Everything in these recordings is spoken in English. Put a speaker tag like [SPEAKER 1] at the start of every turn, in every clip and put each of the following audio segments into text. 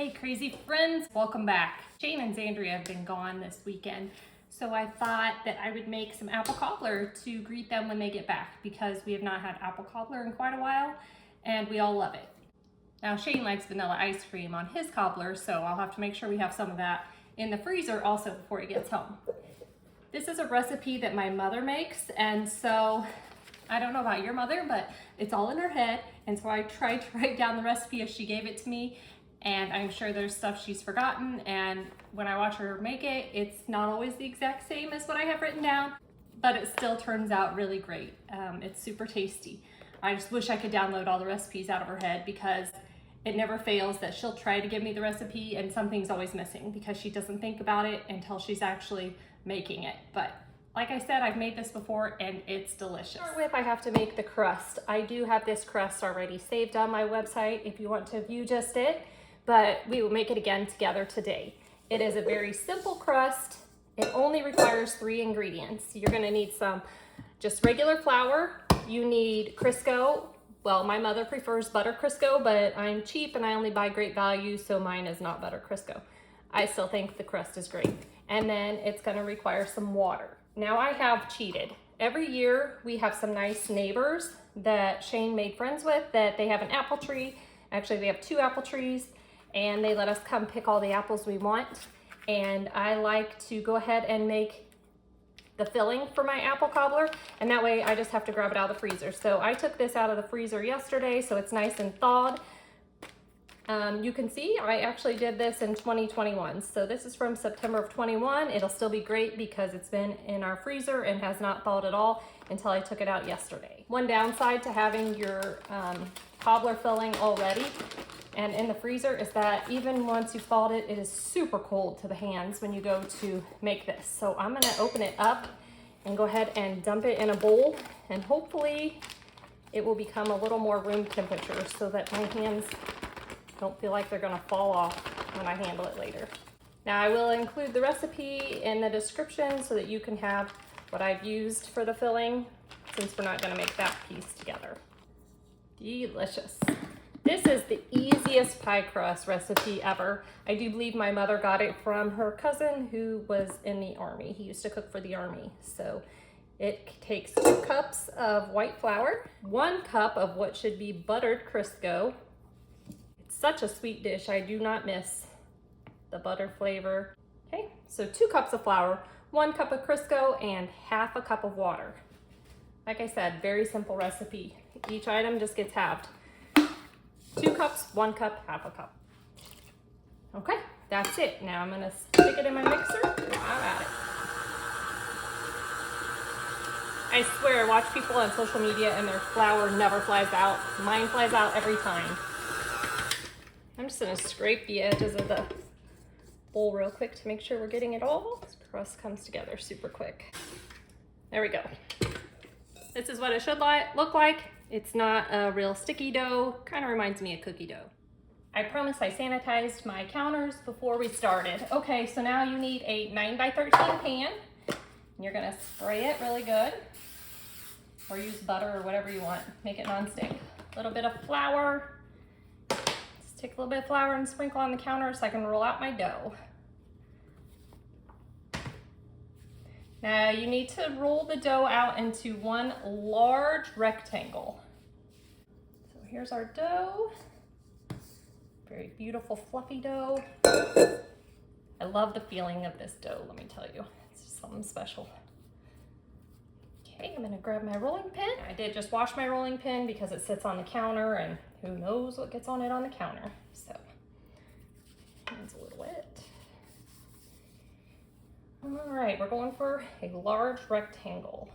[SPEAKER 1] Hey crazy friends, welcome back. Shane and Zandria have been gone this weekend, so I thought that I would make some apple cobbler to greet them when they get back because we have not had apple cobbler in quite a while and we all love it. Now Shane likes vanilla ice cream on his cobbler, so I'll have to make sure we have some of that in the freezer also before he gets home. This is a recipe that my mother makes, and so I don't know about your mother, but it's all in her head, and so I tried to write down the recipe as she gave it to me, and I'm sure there's stuff she's forgotten, and when I watch her make it, it's not always the exact same as what I have written down, but it still turns out really great. It's super tasty. I just wish I could download all the recipes out of her head because it never fails that she'll try to give me the recipe and something's always missing because she doesn't think about it until she's actually making it. But like I said, I've made this before and it's delicious. To start with, I have to make the crust. I do have this crust already saved on my website if you want to view just it, but we will make it again together today. It is a very simple crust. It only requires 3 ingredients. You're gonna need some just regular flour. You need Crisco. Well, my mother prefers butter Crisco, but I'm cheap and I only buy Great Value, so mine is not butter Crisco. I still think the crust is great. And then it's gonna require some water. Now I have cheated. Every year we have some nice neighbors that Shane made friends with that they have an apple tree. Actually, they have 2 apple trees and they let us come pick all the apples we want. And I like to go ahead and make the filling for my apple cobbler, and that way I just have to grab it out of the freezer. So I took this out of the freezer yesterday, so it's nice and thawed. You can see I actually did this in 2021. So this is from September of 21. It'll still be great because it's been in our freezer and has not thawed at all until I took it out yesterday. One downside to having your cobbler filling already and in the freezer is that even once you've thawed it, it is super cold to the hands when you go to make this. So I'm gonna open it up and go ahead and dump it in a bowl, and hopefully it will become a little more room temperature so that my hands don't feel like they're gonna fall off when I handle it later. Now I will include the recipe in the description so that you can have what I've used for the filling, since we're not gonna make that piece together. Delicious. This is the easiest pie crust recipe ever. I do believe my mother got it from her cousin who was in the Army. He used to cook for the Army. So it takes 2 cups of white flour, 1 cup of what should be buttered Crisco. It's such a sweet dish. I do not miss the butter flavor. Okay, so 2 cups of flour, 1 cup of Crisco, and ½ a cup of water. Like I said, very simple recipe. Each item just gets halved. 2 cups, 1 cup, ½ a cup. Okay, that's it. Now I'm gonna stick it in my mixer. I'm at it. I swear, I watch people on social media and their flour never flies out. Mine flies out every time. I'm just gonna scrape the edges of the bowl real quick to make sure we're getting it all. This crust comes together super quick. There we go. This is what it should look like. It's not a real sticky dough, kind of reminds me of cookie dough. I promise I sanitized my counters before we started. Okay, so now you need a 9x13 pan. And you're gonna spray it really good, or use butter or whatever you want. Make it nonstick. A little bit of flour. Just take a little bit of flour and sprinkle on the counter so I can roll out my dough. Now you need to roll the dough out into one large rectangle. So here's our dough. Very beautiful fluffy dough. I love the feeling of this dough, let me tell you. It's just something special. Okay, I'm gonna grab my rolling pin. I did just wash my rolling pin because it sits on the counter and who knows what gets on it on the counter. So, hands a little wet. All right, we're going for a large rectangle.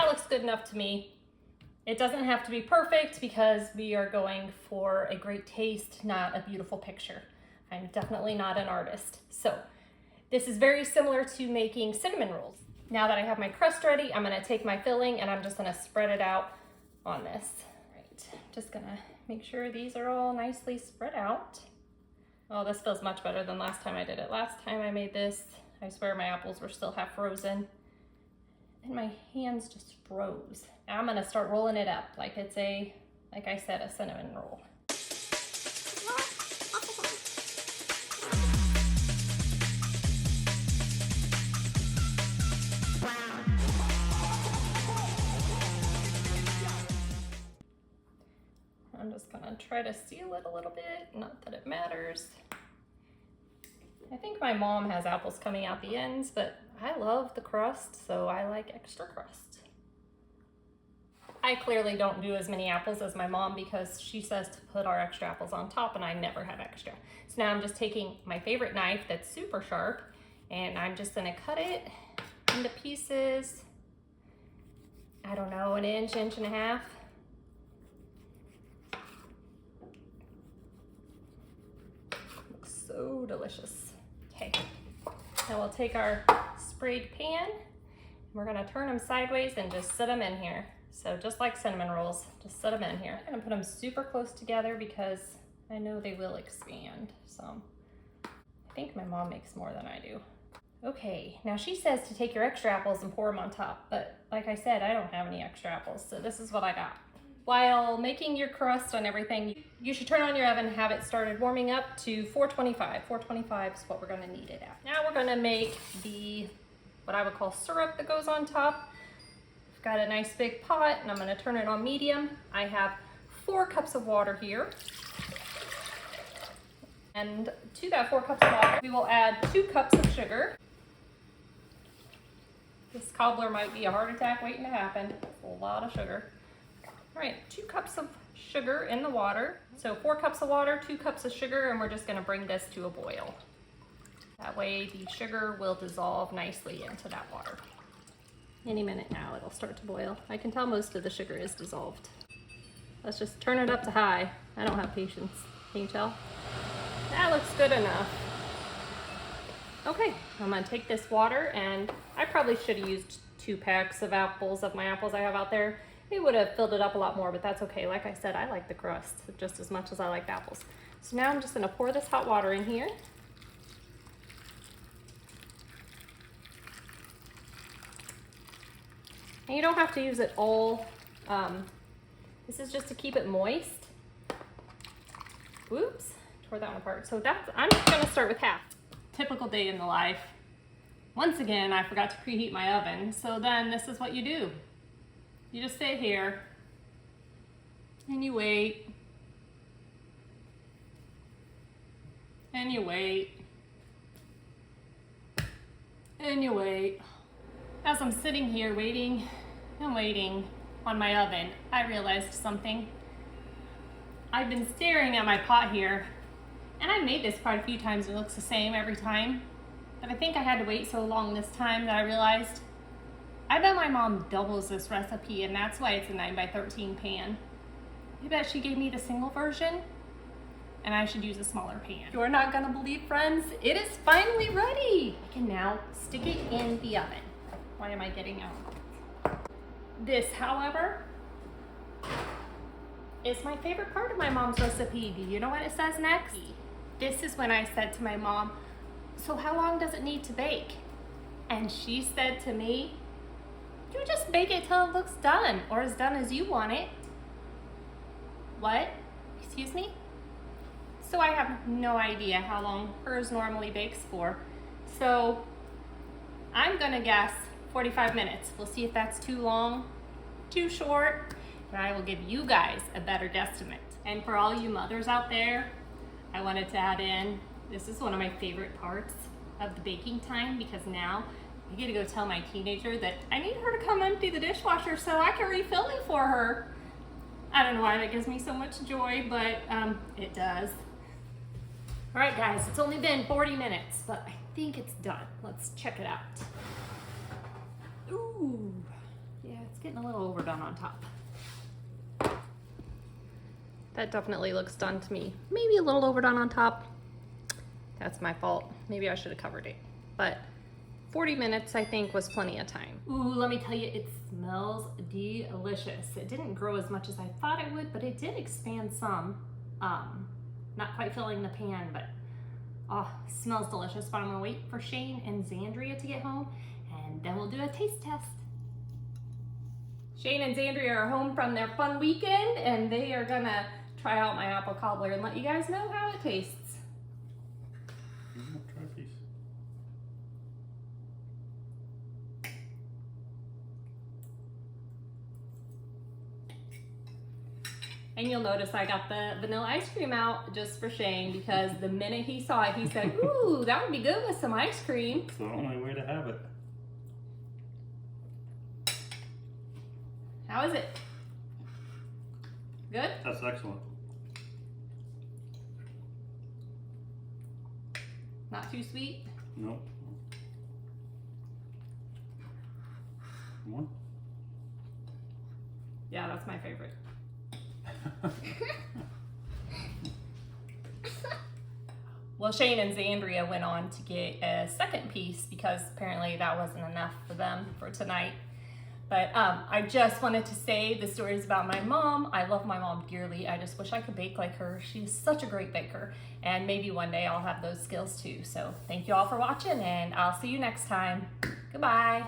[SPEAKER 1] That looks good enough to me. It doesn't have to be perfect because we are going for a great taste, not a beautiful picture. I'm definitely not an artist. So this is very similar to making cinnamon rolls. Now that I have my crust ready, I'm gonna take my filling and I'm just gonna spread it out on this. Right, just gonna make sure these are all nicely spread out. Oh, this feels much better than last time I did it. Last time I made this, I swear my apples were still half frozen and my hands just froze. Now I'm gonna start rolling it up like it's like I said, a cinnamon roll. I'm just gonna try to seal it a little bit, not that it matters. I think my mom has apples coming out the ends, but I love the crust, so I like extra crust. I clearly don't do as many apples as my mom because she says to put our extra apples on top and I never have extra. So now I'm just taking my favorite knife that's super sharp and I'm just gonna cut it into pieces, I don't know, an inch, inch and a half. Looks so delicious. Okay, now we'll take our sprayed pan and we're gonna turn them sideways and just sit them in here. So just like cinnamon rolls, just set them in here. I'm gonna put them super close together because I know they will expand some. I think my mom makes more than I do. Okay, now she says to take your extra apples and pour them on top, but like I said, I don't have any extra apples, so this is what I got. While making your crust on everything, you should turn on your oven and have it started warming up to 425. 425 is what we're gonna need it at. Now we're gonna make what I would call syrup that goes on top. Got a nice big pot and I'm gonna turn it on medium. I have 4 cups of water here. And to that 4 cups of water, we will add 2 cups of sugar. This cobbler might be a heart attack waiting to happen. It's a lot of sugar. All right, 2 cups of sugar in the water. So 4 cups of water, 2 cups of sugar, and we're just gonna bring this to a boil. That way the sugar will dissolve nicely into that water. Any minute now it'll start to boil. I can tell most of the sugar is dissolved. Let's just turn it up to high. I don't have patience. Can you tell? That looks good enough. Okay, I'm gonna take this water and I probably should have used 2 packs of my apples I have out there. It would have filled it up a lot more, but that's okay. Like I said, I like the crust just as much as I like the apples. So now I'm just gonna pour this hot water in here. And you don't have to use it all. This is just to keep it moist. Whoops, tore that one apart. So I'm just gonna start with half. Typical day in the life. Once again, I forgot to preheat my oven. So then this is what you do. You just sit here and you wait. And you wait. And you wait. As I'm sitting here waiting and waiting on my oven, I realized something. I've been staring at my pot here, and I've made this quite a few times. It looks the same every time, but I think I had to wait so long this time that I realized I bet my mom doubles this recipe, and that's why it's a 9x13 pan. I bet she gave me the single version, and I should use a smaller pan. You're not gonna believe, friends, it is finally ready. I can now stick it in the oven. Why am I getting out? This, however, is my favorite part of my mom's recipe. Do you know what it says next? This is when I said to my mom, so how long does it need to bake? And she said to me, you just bake it till it looks done, or as done as you want it. What? Excuse me? So I have no idea how long hers normally bakes for. So I'm gonna guess 45 minutes. We'll see if that's too long, too short, and I will give you guys a better guesstimate. And for all you mothers out there, I wanted to add in, this is one of my favorite parts of the baking time because now I get to go tell my teenager that I need her to come empty the dishwasher so I can refill it for her. I don't know why that gives me so much joy, but it does. All right, guys, it's only been 40 minutes, but I think it's done. Let's check it out. Ooh, yeah, it's getting a little overdone on top. That definitely looks done to me. Maybe a little overdone on top. That's my fault. Maybe I should have covered it. But 40 minutes, I think, was plenty of time. Ooh, let me tell you, it smells delicious. It didn't grow as much as I thought it would, but it did expand some. Not quite filling the pan, but oh, smells delicious. But I'm gonna wait for Shane and Zandria to get home, and then we'll do a taste test. Shane and Zandria are home from their fun weekend, and they are gonna try out my apple cobbler and let you guys know how it tastes.
[SPEAKER 2] Try a piece.
[SPEAKER 1] And you'll notice I got the vanilla ice cream out just for Shane, because the minute he saw it, he said, ooh, that would be good with some ice cream.
[SPEAKER 2] It's the only way to have it.
[SPEAKER 1] How is it? Good?
[SPEAKER 2] That's excellent.
[SPEAKER 1] Not too sweet?
[SPEAKER 2] Nope. More?
[SPEAKER 1] Yeah, that's my favorite. Well, Shane and Zandria went on to get a second piece because apparently that wasn't enough for them for tonight. But I just wanted to say the story is about my mom. I love my mom dearly. I just wish I could bake like her. She's such a great baker, and maybe one day I'll have those skills too. So thank you all for watching, and I'll see you next time. Goodbye.